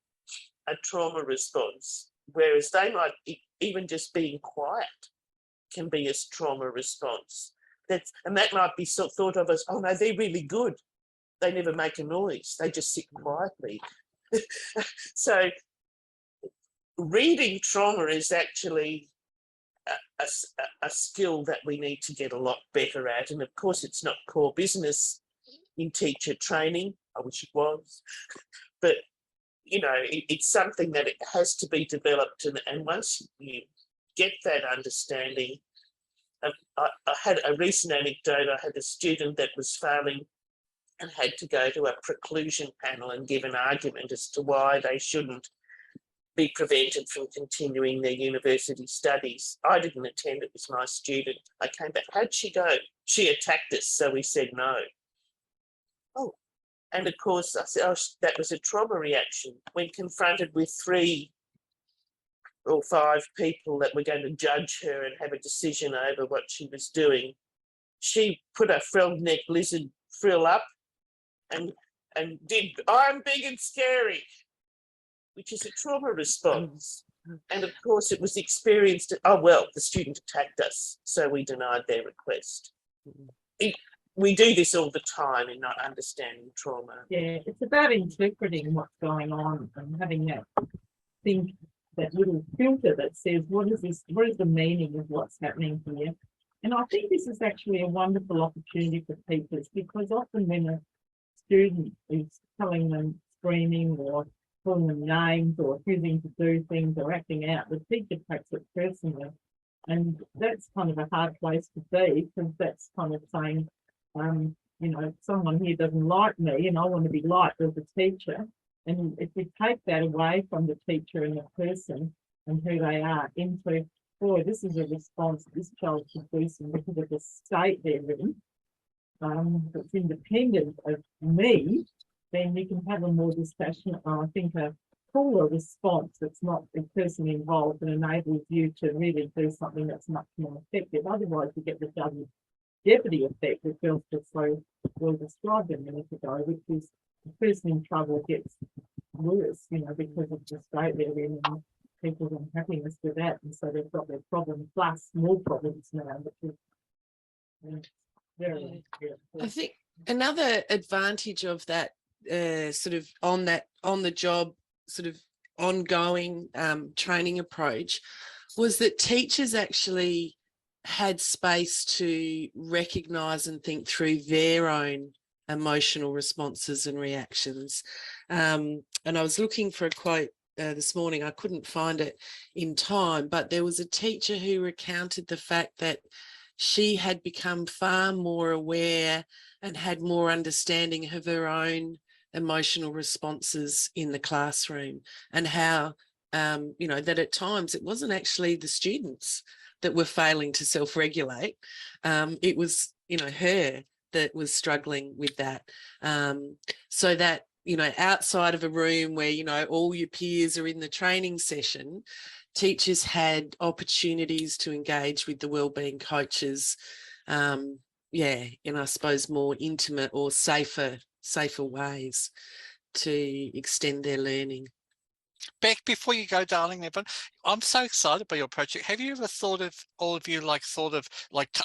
a trauma response. Whereas they might, even just being quiet can be a trauma response. And that might be thought of as, oh no, they're really good. They never make a noise. They just sit quietly. So reading trauma is actually a skill that we need to get a lot better at. And of course, it's not core business in teacher training. I wish it was. But, you know, it's something that it has to be developed. And once you get that understanding, I had a recent anecdote. I had a student that was failing and had to go to a preclusion panel and give an argument as to why they shouldn't be prevented from continuing their university studies. I didn't attend, it was my student. I came back, how'd she go? She attacked us, so we said no. Oh, And of course, I said, oh, that was a trauma reaction. When confronted with 3 or 5 people that were going to judge her and have a decision over what she was doing, she put her frilled neck lizard frill up and did, I'm big and scary, which is a trauma response. And of course, it was experienced, oh, well, the student attacked us, so we denied their request. We do this all the time in not understanding trauma. Yeah, it's about interpreting what's going on and having that think, that little filter that says, what is this? What is the meaning of what's happening here? And I think this is actually a wonderful opportunity for teachers, because often when a student is telling them, screaming or calling them names or refusing to do things or acting out, the teacher takes it personally. And that's kind of a hard place to be, because that's kind of saying, you know, someone here doesn't like me and I want to be liked as a teacher. And if we take that away from the teacher and the person and who they are into, boy, this is a response this child should do some because of the state they're in, that's independent of me, then you can have a more dispassionate, I think, a cooler response that's not the person involved and enables you to really do something that's much more effective. Otherwise, you get the double jeopardy effect that feels just so well described a minute ago, which is the person in trouble gets worse, you know, because of the state they're in and people's unhappiness with that. And so they've got their problem plus more problems now, which is very, I think another advantage of that sort of on the job sort of ongoing training approach was that teachers actually had space to recognise and think through their own emotional responses and reactions. And I was looking for a quote this morning. I couldn't find it in time, but there was a teacher who recounted the fact that she had become far more aware and had more understanding of her own emotional responses in the classroom, and how, you know, that at times it wasn't actually the students that were failing to self-regulate. It was, you know, her that was struggling with that. So that, you know, outside of a room where, you know, all your peers are in the training session, teachers had opportunities to engage with the wellbeing coaches, yeah, in, I suppose, more intimate or safer ways to extend their learning. Beck, before you go, darling, everyone, I'm so excited by your project. Have you ever thought of, all of you, like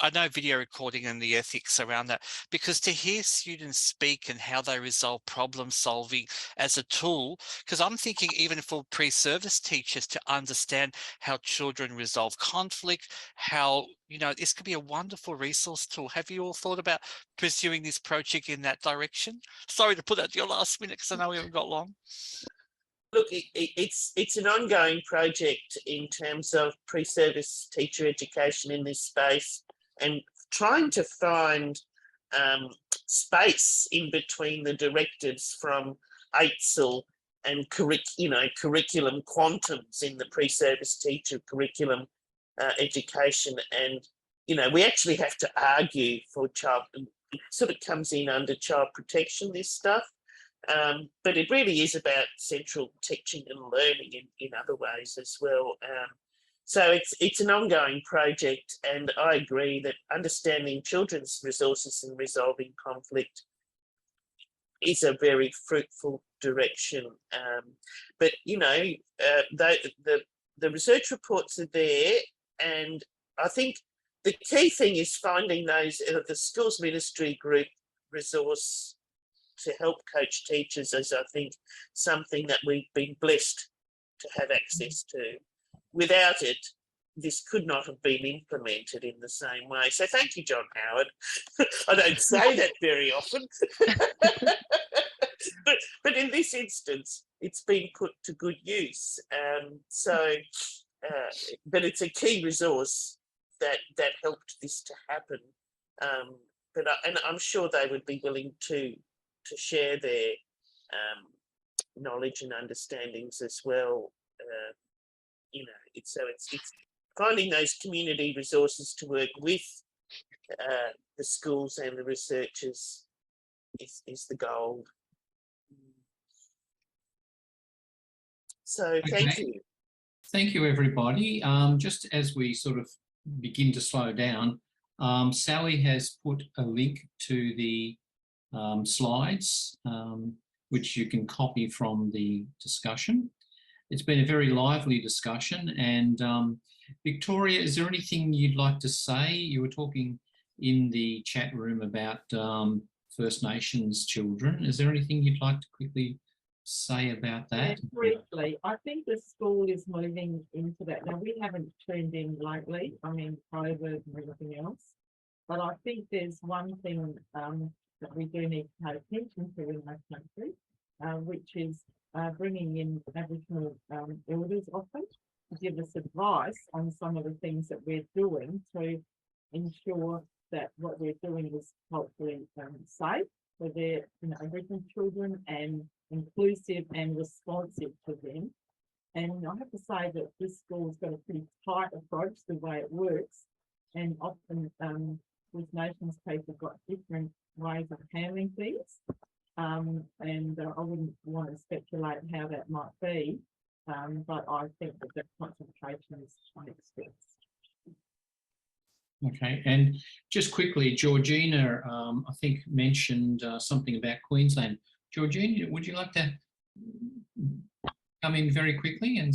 I know video recording and the ethics around that, because to hear students speak and how they resolve problem solving as a tool, because I'm thinking even for pre-service teachers to understand how children resolve conflict, how, you know, this could be a wonderful resource tool. Have you all thought about pursuing this project in that direction? Sorry to put that to your last minute because I know we haven't got long. Look, it's an ongoing project in terms of pre-service teacher education in this space, and trying to find space in between the directives from AITSL and curriculum quantums in the pre-service teacher curriculum education. And, you know, we actually have to argue for child, it sort of comes in under child protection, this stuff. But it really is about central teaching and learning in other ways as well. So it's an ongoing project, and I agree that understanding children's resources and resolving conflict is a very fruitful direction. But, you know, the research reports are there, and I think the key thing is finding those, the schools ministry group resource to help coach teachers is, I think, something that we've been blessed to have access to. Without it, this could not have been implemented in the same way. So thank you, John Howard. I don't say that very often. but in this instance, it's been put to good use. But it's a key resource that helped this to happen. And I'm sure they would be willing to share their knowledge and understandings as well. You know, it's finding those community resources to work with the schools and the researchers is the goal. So thank Okay. you. Thank you, everybody. Just as we sort of begin to slow down, Sally has put a link to the slides, which you can copy from the discussion. It's been a very lively discussion. And Victoria, is there anything you'd like to say? You were talking in the chat room about First Nations children. Is there anything you'd like to quickly say about that? Yeah, briefly, I think the school is moving into that. Now, we haven't tuned in lately, I mean, COVID and everything else, but I think there's one thing that we do need to pay attention to in our country, which is bringing in Aboriginal elders often to give us advice on some of the things that we're doing to ensure that what we're doing is culturally safe for their Aboriginal children and inclusive and responsive to them. And I have to say that this school's got a pretty tight approach to the way it works. And often First Nations people have got different ways of handling things. And I wouldn't want to speculate how that might be, but I think that the concentration is unexpected. Okay, and just quickly, Georgina, I think mentioned something about Queensland. Georgina, would you like to come in very quickly? And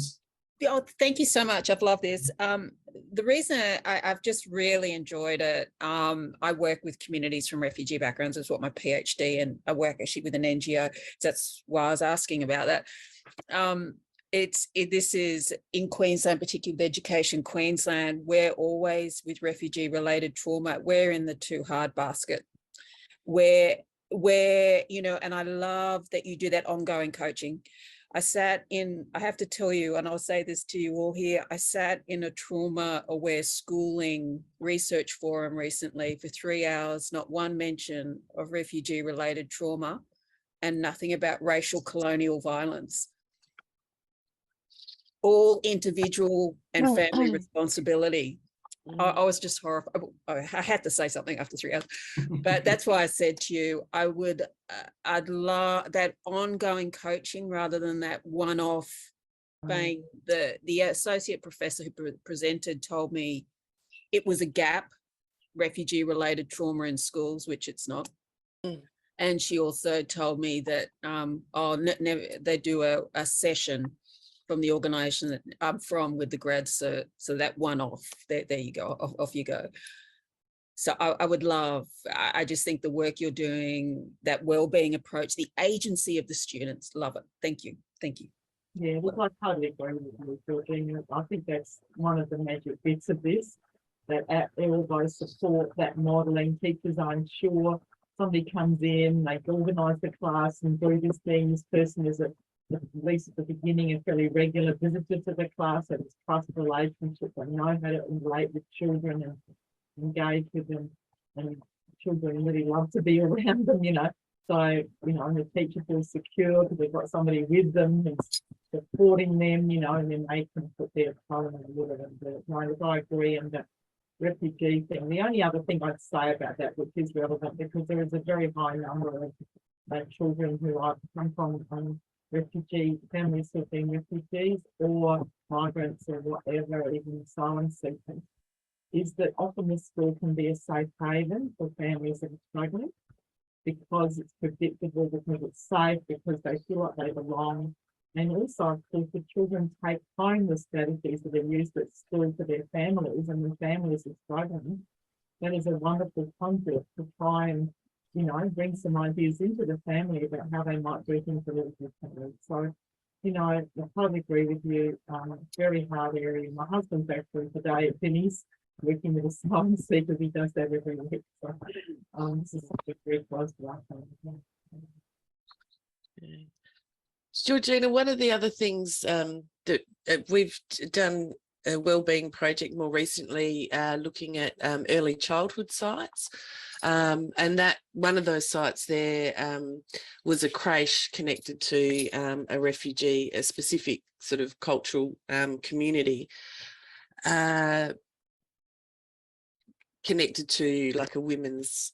Oh, thank you so much. I've loved this. The reason I've just really enjoyed it, I work with communities from refugee backgrounds. That's what my PhD, and I work actually with an NGO. So that's why I was asking about that. This is in Queensland, particularly with Education Queensland. We're always with refugee related trauma. We're in the too hard basket. Where and I love that you do that ongoing coaching. I have to tell you, and I'll say this to you all here, I sat in a trauma aware schooling research forum recently for 3 hours, not one mention of refugee related trauma and nothing about racial colonial violence. All individual and family responsibility. I was just horrified. I had to say something after 3 hours, but that's why I said to you, I'd love that ongoing coaching rather than that one-off thing. The associate professor who presented told me it was a gap, refugee-related trauma in schools, which it's not. And she also told me that they do a session from the organisation that I'm from with the grads, so that one-off, there you go, off you go. So I would love, I just think the work you're doing, that wellbeing approach, the agency of the students, love it. Thank you. Yeah, look, I totally agree with you, Georgina. I think that's one of the magic bits of this, that at Elbow support, that modelling, teachers are unsure, somebody comes in, they organise the class and do this thing, this person is at least at the beginning, a fairly regular visitor to the class, so it's trust relationship, they know how to relate with children and engage with them, and children really love to be around them, so, and the teacher feels secure because they've got somebody with them and supporting them, and then they can put their toe in the water and do it. No, I agree, and the refugee thing, the only other thing I'd say about that, which is relevant, because there is a very high number of children who are come from refugee families who have been refugees or migrants or whatever, even asylum seekers, is that often the school can be a safe haven for families that are struggling because it's predictable, because it's safe, because they feel like they belong. And also, of course, the children take home the strategies that are used at school for their families, and the families are struggling. That is a wonderful concept to try and bring some ideas into the family about how they might do things a little differently. So, I totally agree with you. Very hard area. My husband's actually today at Finney's working with asylum seekers. He does that every week. So, this is something very close to our family. Georgina, one of the other things that we've done a wellbeing project more recently, looking at early childhood sites. And that one of those sites there was a creche connected to a refugee, a specific sort of cultural community, connected to like a women's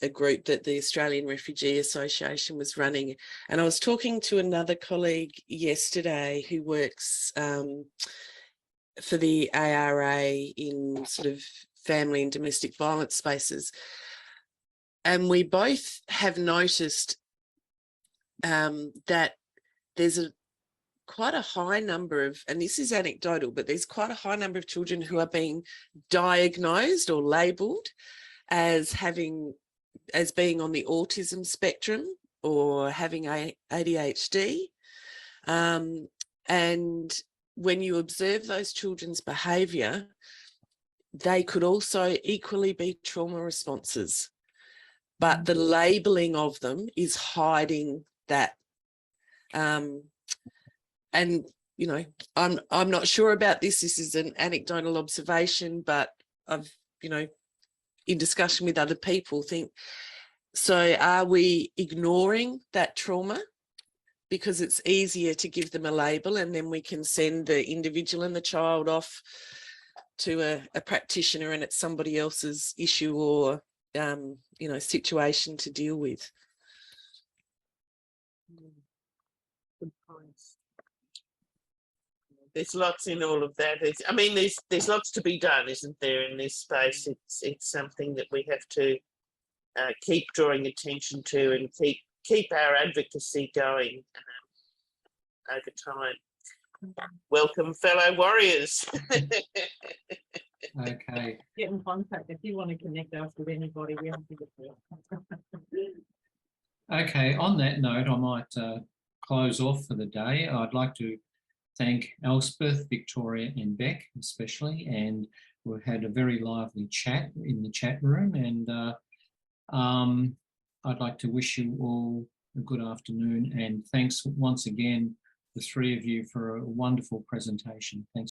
a group that the Australian Refugee Association was running. And I was talking to another colleague yesterday who works for the ARA in sort of family and domestic violence spaces. And we both have noticed that there's quite a high number of, and this is anecdotal, but there's quite a high number of children who are being diagnosed or labelled as being on the autism spectrum or having ADHD. And when you observe those children's behaviour, they could also equally be trauma responses, but the labelling of them is hiding that. And, you know, I'm not sure about this. This is an anecdotal observation, but I've, you know, in discussion with other people think, so are we ignoring that trauma because it's easier to give them a label and then we can send the individual and the child off to a practitioner and it's somebody else's issue or, you know, situation to deal with? There's lots in all of that. I mean, there's lots to be done, isn't there, in this space? It's something that we have to keep drawing attention to and keep our advocacy going over time. Welcome, fellow warriors. Okay. Get in contact if you want to connect us with anybody. We have to get there. Okay, on that note, I might close off for the day. I'd like to thank Elspeth, Victoria and Beck especially, and we've had a very lively chat in the chat room, and I'd like to wish you all a good afternoon, and thanks once again, the three of you, for a wonderful presentation. Thanks.